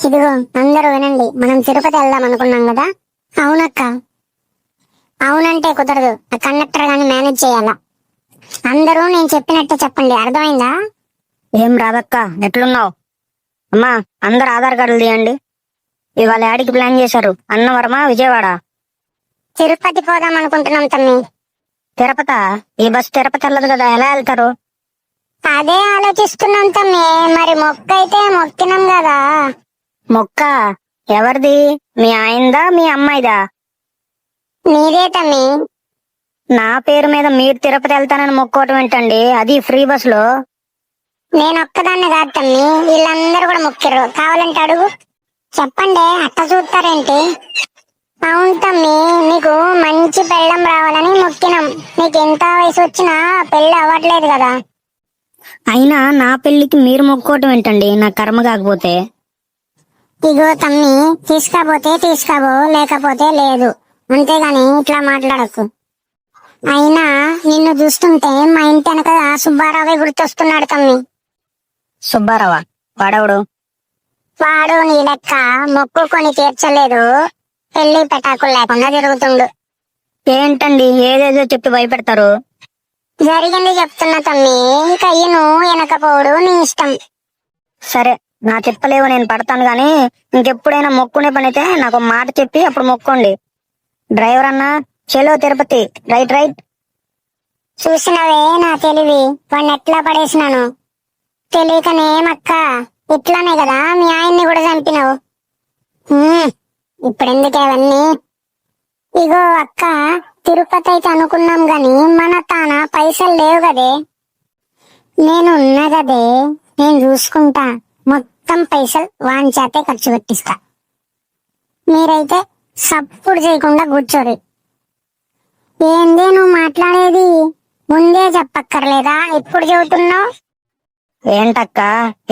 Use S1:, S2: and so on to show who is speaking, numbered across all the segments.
S1: ఇదిగో అందరూ వినండి, మనం తిరుపతి వెళ్దాం అనుకున్నాం కదా. అవునక్క. అవునంటే కుదరదు, ఆ కండక్టర్ గాని మేనేజ్ చేయాలా. అందరూ నేను చెప్పినట్టే చెప్పండి, అర్థమైందా?
S2: ఏం రాదక్క, ఎట్లున్నావు? అమ్మా, అందరు ఆధార్ కార్డులు తీయండి. ఇవాళ యాడికి ప్లాన్ చేశారు? అన్నవరమా, విజయవాడ?
S1: తిరుపతి పోదాం అనుకుంటున్నాం తమ్మి.
S2: తిరుపత? ఈ బస్ తిరుపతి వెళ్ళదు కదా, ఎలా వెళ్తారు?
S1: అదే ఆలోచిస్తున్నాం తమ్మి. మరి మొక్క అయితే మొక్కినాం కదా.
S2: మొక్క ఎవరిది? మీ ఆయనదా, మీ అమ్మాయిదా?
S1: నీదే తమ్మి.
S2: నా పేరు మీద మీరు తిరుపతి వెళ్తానని మొక్కోవటం ఏంటండి, అది ఫ్రీ బస్సులో?
S1: నేను ఒక్కదాన్ని కాదు తమ్మి, వీళ్ళందరూ కూడా మొక్కిర్రు. కావాలంటే అడుగు. చెప్పండి, అట్ట చూస్తారేంటి? అవును తమ్మి, నీకు మంచి పెళ్ళం రావాలని మొక్కినాం. నీకు ఎంత వయసు వచ్చినా పెళ్ళి అవ్వట్లేదు కదా.
S2: అయినా నా పెళ్లికి మీరు మొక్కోవటం ఏంటండి, నా కర్మ కాకపోతే?
S1: ఇగో తమ్మి, తీసుకపోతే తీసుకోబో, లేకపోతే లేదు. అంతేగాని ఇట్లా మాట్లాడకు. అయినా నిన్ను చూస్తుంటే మా ఇంటి వెనక సుబ్బారావే గుర్తొస్తున్నాడు తమ్మి.
S2: సుబ్బారావా? వాడెవడు?
S1: వాడు నీ లెక్క మొక్కుకొని తీర్చలేదు, పెళ్లి పెటాకులు లేకుండా తిరుగుతుండు.
S2: ఏంటండి ఏదేదో చెప్పి భయపెడతారు?
S1: జరిగింది చెప్తున్నా తమ్మి, ఇక ఈయను వెనకపోడు నీ ఇష్టం.
S2: సరే, నా చెప్పలేవు, నేను పడతాను గాని ఇంకెప్పుడైనా మొక్కునే పనైతే నాకు మాట చెప్పి అప్పుడు మొక్కోండి. డ్రైవర్ అన్నా, చలో తిరుపతి, రైట్ రైట్.
S1: చూసినవే నా తెలివి, వాడిని ఎట్లా పడేసినాను. తెలియకనేమక్క, ఇట్లానే కదా మీ ఆయన్ని కూడా చంపినావు. ఇప్పుడెందుకే అవన్నీ? ఇగో అక్క, తిరుపతి అయితే అనుకున్నాం గాని మన తాన పైసలు లేవు కదే. నేను ఉన్నా కదే, నేను చూసుకుంటా. మొత్తం పైసలు వాని చేతే ఖర్చు పెట్టిస్తా. మీరైతే సప్పుడు చేయకుండా కూర్చోరు. ఏందే నువ్వు మాట్లాడేది? ముందే చెప్పక్కర్లేదా, ఇప్పుడు చెబుతున్నావు?
S2: ఏంటక్క,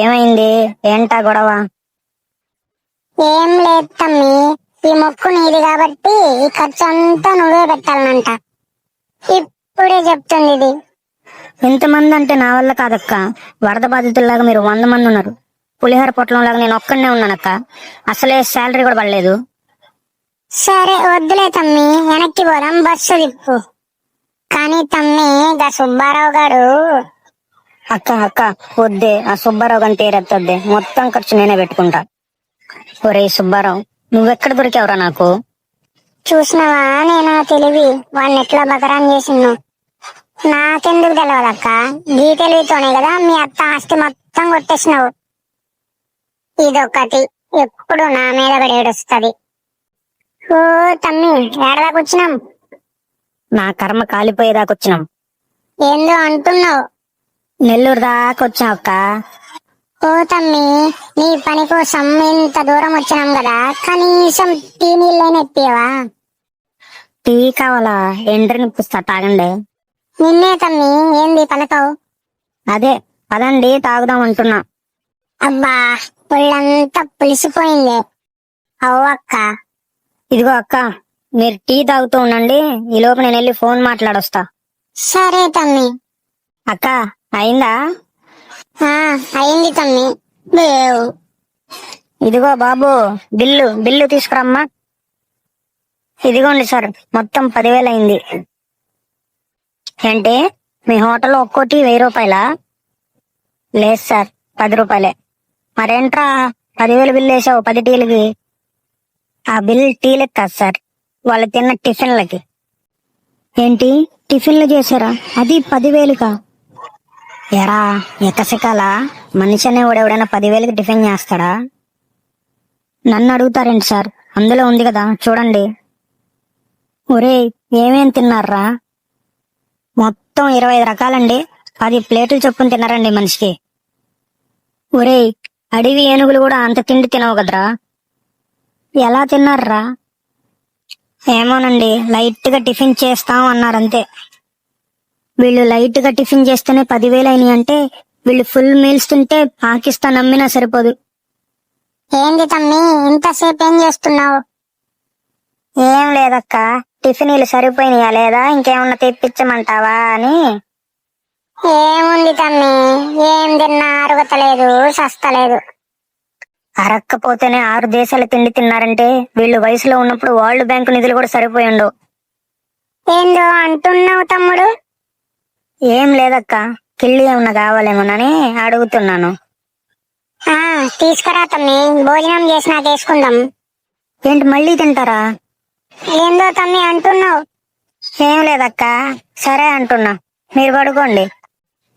S2: ఏమైంది? ఏంటా గొడవ?
S1: ఏం లేదు తమ్మి, ఈ మొక్కు నీది కాబట్టి ఈ ఖర్చు అంతా నువ్వే పెట్టాలనంట. ఇప్పుడే చెప్తుంది ఇది.
S2: ఇంతమంది అంటే నా వల్ల కాదక్క. వరద బాధితుల్లాగా మీరు 100 మంది ఉన్నారు. పులిహోర పొట్లం లాగా నేను ఒక్కడనే ఉన్నానక్క. అసలే శాలరీ కూడా పడలేదు.
S1: సరే వద్దులే తమ్మి, వెనక్కి పోదాం, బస్సు తిప్పు. కానీ తమ్మి, గా సుబ్బారావు గారు.
S2: అక్క అక్క వద్దే, ఆ సుబ్బారావు గాని తీరెత్తొద్దే, మొత్తం ఖర్చు నేనే పెట్టుకుంటా. ఒరే సుబ్బారావు, నువ్వెక్కడ దొరికావురా నాకు?
S1: చూసినవా నేను తెలివి, వాడిని ఎట్లా బకరాన్ చేసిను. నాకెందుకు తెలియదక్క, ఈ తెలివితోనే కదా మీ అత్త ఆస్తి మొత్తం కొట్టేసినావు. ఇదొకటి ఎప్పుడు నా మీద పడి ఏడుస్తుంది. ఓ తమ్మి, ఏడదాకొచ్చినాం?
S2: నా కర్మ కాలిపోయేదాకొచ్చినాం.
S1: ఏందో అంటున్నావు?
S2: నెల్లూరు దాకొచ్చాం అక్క.
S1: ఓ తమ్మి, నీ పని కోసం ఇంత దూరం వచ్చినాం కదా, కనీసం టీ నీళ్ళైనా ఎప్పియవా?
S2: టీ కావాలా? ఎండ్రి నిప్పిస్తా, తాగండి.
S1: నిన్నే తమ్మి, ఏంది పలకవు?
S2: అదే పదండి, తాగుదాం అంటున్నా.
S1: అబ్బా, ఒళ్ళంతా పులిసిపోయింది. అవ్వక్క.
S2: ఇదిగో అక్క, మీరు టీ తాగుతూ ఉండండి, ఈ లోపు నేను వెళ్ళి ఫోన్ మాట్లాడొస్తా.
S1: సరే తమ్మి.
S2: అక్క, అయిందా?
S1: అయింది తమ్మి. దేవ్.
S2: ఇదిగో బాబు, బిల్లు తీసుకురమ్మా. ఇదిగోండి సార్, మొత్తం 10,000 అయింది. ఏంటి, మీ హోటల్లో ఒక్కోటి 1000 రూపాయలా? లేదు సార్, 10 రూపాయలే. మరేంట్రా 10,000 బిల్లు వేసావు 10 టీలకి? ఆ బిల్ టీలకి కాదు సార్, వాళ్ళు తిన్న టిఫిన్లకి. ఏంటి, టిఫిన్లు చేశారా? అది 10,000కా? ఎరా ఎకసికాలా, మనిషి అనేవాడు ఎవడైనా 10,000కి టిఫిన్ చేస్తాడా? నన్ను అడుగుతారేంటి సార్, అందులో ఉంది కదా చూడండి. ఒరే, ఏమేం తిన్నారా? మొత్తం 25 రకాలండి, 10 ప్లేట్లు చొప్పున తిన్నారండి మనిషికి. ఒరే, అడవి ఏనుగులు కూడా అంత తిండి తినవు కదరా, ఎలా తిన్నారా? ఏమోనండి, లైట్ గా టిఫిన్ చేస్తాం అన్నారంతే. వీళ్ళు లైట్ గా టిఫిన్ చేస్తేనే 10,000 అయినాయి అంటే, వీళ్ళు ఫుల్ మీల్స్ తింటే పాకిస్తాన్ అమ్మినా సరిపోదు.
S1: ఏంది తమ్మి, ఇంతసేపు ఏం చేస్తున్నావు?
S2: ఏం లేదక్క, టిఫిన్లు సరిపోయినాయా లేదా, ఇంకేమన్నా తెప్పించమంటావా అని.
S1: ఏముంది తమ్మి, ఏం తిన్నా అరగతలేదు, సస్తలేదు.
S2: అరక్కపోతేనే 6 దేశాల తిండి తిన్నారంటే వీళ్ళు వయసులో ఉన్నప్పుడు వరల్డ్ బ్యాంకు నిధులు కూడా సరిపోయి ఉండవు.
S1: ఏందో అంటున్నావు తమ్ముడు?
S2: ఏం లేదక్క, కిళ్ళి ఏమన్నా కావాలేమోనని అడుగుతున్నాను.
S1: ఆ తీసుకురా తమ్మి, భోజనం చేసి నాకు వేసుకుందాం.
S2: ఏంటి మళ్ళీ తింటారా?
S1: ఏందో తమ్మి అంటున్నావు?
S2: ఏం లేదక్క, సరే అంటున్నా, మీరు పడుకోండి.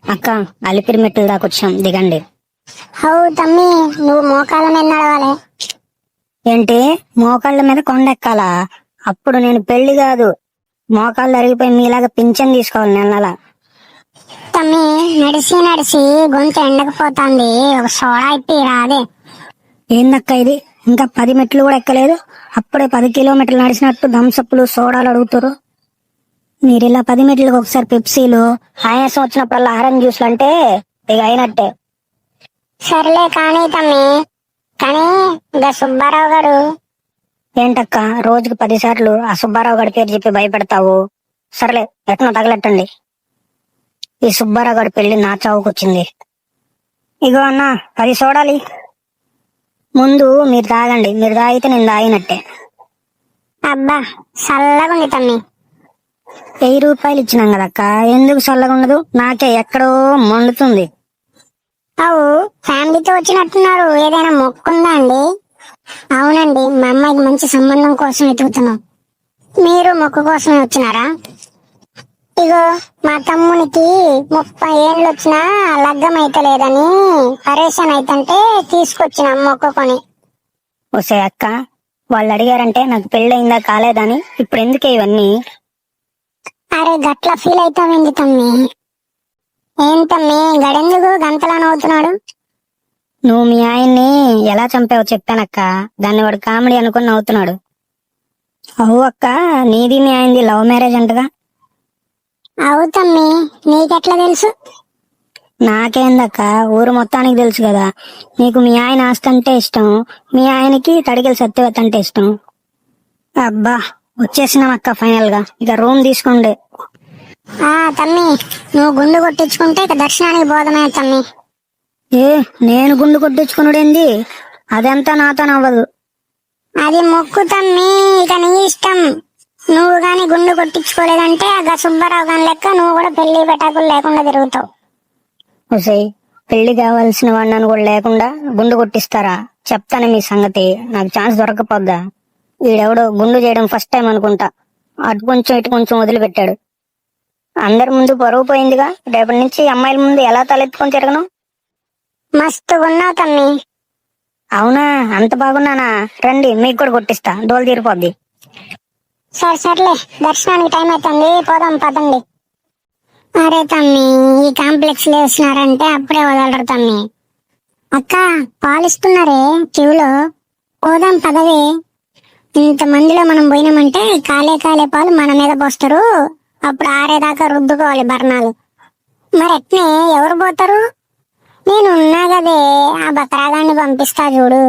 S2: అక్క, అలిపిరి మెట్టుల దాకా వచ్చాం, దిగండి.
S1: అవు తమ్మి, నువ్వు మోకాళ్ళ మీద నడవాలి.
S2: ఏంటి మోకాళ్ళ మీద కొండెక్కాలా? అప్పుడు నేను పెళ్లి కాదు, మోకాళ్ళు అరిగిపోయి మీలాగా పింఛన్ తీసుకోవాలి నెలలా.
S1: తమ్మి, నడిచి నడిచి గొంతు ఎండకపోతాంది, ఒక సోడా ఇప్పి రాదే.
S2: ఏందక్క ఇది, ఇంకా 10 మెట్లు కూడా ఎక్కలేదు, అప్పుడే 10 కిలోమీటర్లు నడిచినట్టు థమ్సప్లు సోడాలు అడుగుతారు. మీరు ఇలా 10 మెట్లకు ఒకసారి పెప్సీలు, ఆయాసం వచ్చినప్పుడల్లా ఆరెంజ్ జ్యూస్లు అంటే ఇక అయినట్టే.
S1: సర్లే కానీ తమ్మి, కానీ ఇంకా సుబ్బారావు గారు.
S2: ఏంటక్క, రోజుకి 10 సార్లు ఆ సుబ్బారావు గారి పేరు చెప్పి భయపెడతావు? సర్లే, ఎట్నో తగలెట్టండి. ఈ సుబ్బారావు గారి పెళ్లి నా చావుకొచ్చింది. ఇగో అన్న, 10 సోడాలి. ముందు మీరు తాగండి, మీరు తాగితే నేను తాగినట్టే.
S1: అబ్బా చల్లగుంది తమ్మి.
S2: 1000 రూపాయలు ఇచ్చినాం కదక్క, ఎందుకు చల్లగా ఉండదు? నాకే ఎక్కడో మండుతుంది.
S1: అవు ఫ్యామిలీతో వచ్చినట్టున్నారు, ఏదైనా మొక్కుందా అండి? అవునండి, మా అమ్మాయికి మంచి సంబంధం కోసం వెతుకుతున్నాం. మీరు మొక్కు కోసమే వచ్చినారా? ఇగో మా తమ్మునికి 30 ఏళ్ళు వచ్చినా లగ్గం అయితే లేదని పరేషాన్ అయితంటే తీసుకొచ్చిన మొక్కుకొని.
S2: ఒసే అక్క, వాళ్ళు అడిగారంటే నాకు పెళ్ళయిందా కాలేదని, ఇప్పుడు ఎందుకే ఇవన్నీ?
S1: అరే గట్ల ఫీల్ అవుతావేంది తమ్మి? ఏం తమ్మి గడెందుకు గంతలా నవ్వుతున్నాడు?
S2: నువ్వు మీ ఆయన్ని ఎలా చంపావో చెప్పానక్క, దాన్ని వాడు కామెడీ అనుకుని నవ్వుతున్నాడు. అవు అక్క, నీది మీ ఆయనది లవ్ మ్యారేజ్ అంటగా?
S1: అవు తమ్మి, నీకెట్లా తెలుసు?
S2: నాకేందక్క, ఊరు మొత్తానికి తెలుసు కదా. నీకు మీ ఆయన ఆస్తి అంటే ఇష్టం, మీ ఆయనకి తడికెళ్ళి సత్యవతి అంటే ఇష్టం. అబ్బా వచ్చేసినాం అక్క ఫైనల్ గా, ఇక రూమ్ తీసుకోండి.
S1: ఆ తమ్మి, నువ్వు గుండు కొట్టించుకుంటే ఇక దర్శనానికి పోదమే తమ్మి.
S2: ఏ నేను గుండు కొట్టించుకున్నాడేంది? అదంతా నాతో నవ్వదు.
S1: అది మొక్కు తమ్మి, ఇక నీ ఇష్టం. నువ్వు గాని గుండు కొట్టించుకోలేదంటే ఆ సుబ్బారావు గాని లెక్క నువ్వు కూడా పెళ్లి పెటాకులు లేకుండా తిరుగుతావు.
S2: ఒసేయ్, పెళ్లి కావాల్సిన వాడిని కూడా లేకుండా గుండు కొట్టిస్తారా? చెప్తాను మీ సంగతి, నాకు ఛాన్స్ దొరకపోద్దా? వీడెవడో గుండు చేయడం ఫస్ట్ టైం అనుకుంటా, అటు కొంచెం ఇటు కొంచెం వదిలిపెట్టాడు. అందరి ముందు పరువు పోయిందిగా, రేపటి నుంచి అమ్మాయిల ముందు ఎలా తలెత్తుకొని తిరగను?
S1: మస్తుగున్నావు తమ్మి.
S2: అవునా, అంత బాగున్నానా? రండి, మీకు కూడా కొట్టిస్తా, డోలు తీరిపోద్ది.
S1: సర్లే, దర్శనానికి టైం అవుతుంది, పోదాం పదండి. అరే తమ్మి, ఈ కాంప్లెక్స్ లో వేసినారంటే అప్పుడే వదలరు తమ్మి. అక్క పాలిస్తున్నారే చెవులో, పోదాం పదవే. ఇంత మందిలో మనం పోయినామంటే కాలే పాలు మన మీద పోస్తారు, అప్పుడు ఆరేదాకా రుద్దుకోవాలి బర్ణాలు. మరి ఎట్నే ఎవరు పోతారు? నేను ఉన్నా కదే, ఆ బకరాగాన్ని పంపిస్తా చూడు.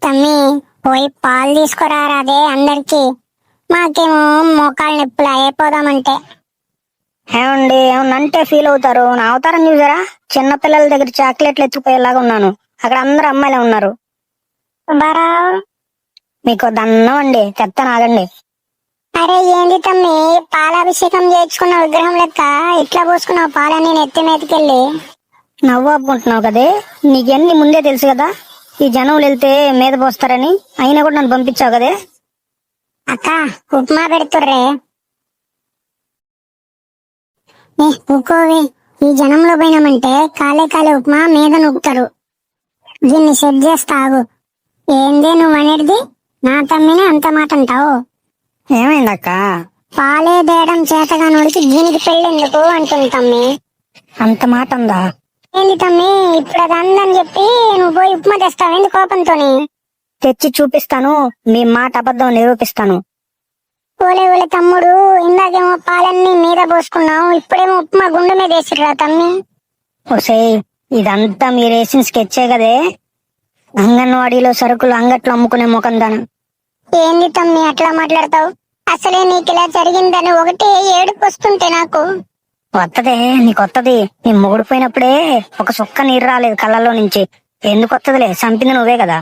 S1: తమ్మి పోయి పాలు తీసుకురారాదే అందరికి, మాకేమో మోకాళ్ళ నొప్పులు అయిపోదామంటే.
S2: ఏమండి, ఏమన్నంటే ఫీల్ అవుతారు. నా అవతారం చూసారా? చిన్నపిల్లల దగ్గర చాక్లెట్లు ఎత్తుకుపోయేలాగా ఉన్నాను, అక్కడ అందరు అమ్మాయిలే ఉన్నారు.
S1: సుబ్బారావు,
S2: మీకు దండం అండి, చెప్తాను ఆగండి.
S1: అరే ఏంది తమ్మి, పాలాభిషేకం చేయించుకున్న విగ్రహం లెక్క ఇట్లా పోసుకున్నావు పాలని నెత్తి మీదకెళ్ళి?
S2: నవ్వు ఆపుకుంటున్నావు కదే, నీకెన్ని ముందే తెలుసు కదా ఈ జనం వెళ్తే మీద పోస్తారని, అయినా కూడా నన్ను పంపించావు కదే.
S1: అక్క ఉప్మా పెడుతుర్రే. ఊకోవే, ఈ జనంలో పోయినామంటే కాలే ఉప్మా మీద నొక్కుతారు. దీన్ని సెట్ చేస్తావు. ఏందే నువ్వు అనేది? నా తమ్మిని అంత మాట అంటావు?
S2: ఏమైందక్క?
S1: పాలే దేయడం చేతగానోడికి దీనికి పెళ్ళెందుకు అంటుంది తమ్మి.
S2: అంత మాట ఉందా?
S1: ఏంది తమ్మి, ఇప్పుడు అది అందని చెప్పి నువ్వు పోయి ఉప్మా తెస్తావేంది కోపంతోని?
S2: తెచ్చి చూపిస్తాను, మీ మాట అబద్ధం నిరూపిస్తాను.
S1: ఓలే తమ్ముడు, ఇందాకేమో పాలన్నీ మీద పోసుకున్నావు, ఇప్పుడేమో ఉప్మా గుండె మీద వేసిర్రా తమ్మి.
S2: ఒసేయ్, ఇదంతా మీరేసిన స్కెచ్చే కదే, అంగన్వాడీలో సరుకులు అంగట్లో అమ్ముకునే ముఖం దాన.
S1: ఏంది తమ్మి అట్లా మాట్లాడతావు? అసలే నీకు ఇలా జరిగిందని ఒకటే ఏడుపు వస్తుంటే నాకు.
S2: వత్తదే, నీకొత్తది. నీ మొగుడు పోయినప్పుడే ఒక సుక్క నీరు రాలేదు కళ్ళల్లో నుంచి. ఎందుకు వస్తుందిలే, చంపింది నువ్వే కదా.